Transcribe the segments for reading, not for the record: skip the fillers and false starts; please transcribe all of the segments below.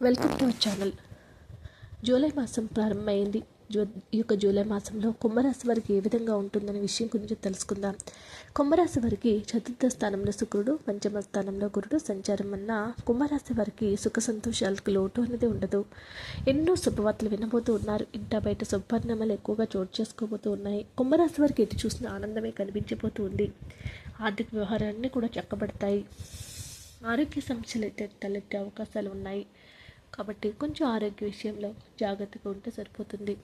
Welcome to our channel. July మాసం ప్రారంభమైంది. ఈ యొక్క జూలై మాసంలో కుంభరాశి వారికి ఏ విధంగా ఉంటుందనే విషయం గురించి తెలుసుకుందాం. కుంభరాశి వారికి చతుర్థ స్థానంలో శుక్రుడు, పంచమ స్థానంలో గురుడు సంచారం వల్ల కుంభరాశి వారికి సుఖ సంతోషాలకు లోటు అనేది ఉండదు. ఎన్నో శుభవార్తలు వినబోతూ ఉన్నారు. ఇంట బయట శుభపరిణామాలు ఎక్కువగా చోటు చేసుకోబోతూ ఉన్నాయి. కుంభరాశి వారికి ఎటు చూసిన ఆనందమే కనిపించబోతూ ఉంది. ఆర్థిక వ్యవహారాలన్నీ కూడా చక్కబడతాయి. ఆరోగ్య సమస్యలు అయితే తలెత్తే అవకాశాలు ఉన్నాయి. కాబట్టి కొంచెం ఆరోగ్య విషయంలో జాగ్రత్తగా ఉంటే సరిపోతుంది.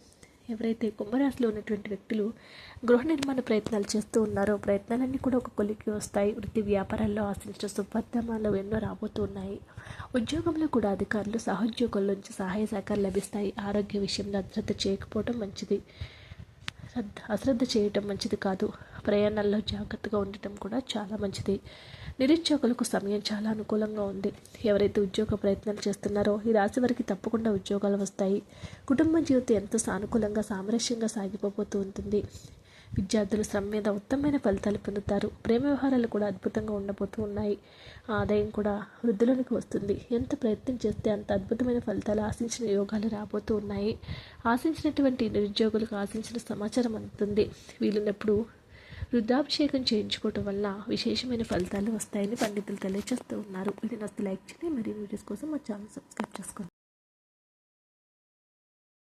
ఎవరైతే కుంభరాశిలో ఉన్నటువంటి వ్యక్తులు గృహ నిర్మాణ ప్రయత్నాలు చేస్తూ ఉన్నారో ప్రయత్నాలన్నీ కూడా ఒక కొలిక్కి వస్తాయి. వృత్తి వ్యాపారాల్లో ఆశించిన శుభవర్తమానాలు ఎన్నో రాబోతూ ఉన్నాయి. ఉద్యోగంలో కూడా అధికారులు సహోద్యోగుల నుంచి సహాయ సహకారాలు లభిస్తాయి. ఆరోగ్య విషయంలో అశ్రద్ధ చేయకపోవడం మంచిది. అశ్రద్ధ చేయటం మంచిది కాదు. ప్రయాణాల్లో జాగ్రత్తగా ఉండటం కూడా చాలా మంచిది. నిరుద్యోగులకు సమయం చాలా అనుకూలంగా ఉంది. ఎవరైతే ఉద్యోగ ప్రయత్నాలు చేస్తున్నారో ఈ రాశి వారికి తప్పకుండా ఉద్యోగాలు వస్తాయి. కుటుంబ జీవితం ఎంతో సానుకూలంగా సామరస్యంగా సాగిపోతూ ఉంటుంది. విద్యార్థులు శ్రమ మీద ఉత్తమమైన ఫలితాలు పొందుతారు. ప్రేమ వ్యవహారాలు కూడా అద్భుతంగా ఉండబోతూ ఉన్నాయి. ఆదాయం కూడా వృద్ధిలోనికి వస్తుంది. ఎంత ప్రయత్నం చేస్తే అంత అద్భుతమైన ఫలితాలు ఆశించిన యోగాలు రాబోతూ ఉన్నాయి. ఆశించినటువంటి నిరుద్యోగులకు ఆశించిన సమాచారం అందుతుంది. వీలున్నప్పుడు రుద్రాభిషేకం చేయించుకోవటం వల్ల విశేషమైన ఫలితాలు వస్తాయని పండితులు తెలియజేస్తూ ఉన్నారు. ఇది నచ్చితే లైక్ చేయండి. మరిన్ని వీడియోస్ కోసం మా ఛానల్ సబ్స్క్రైబ్ చేసుకోండి.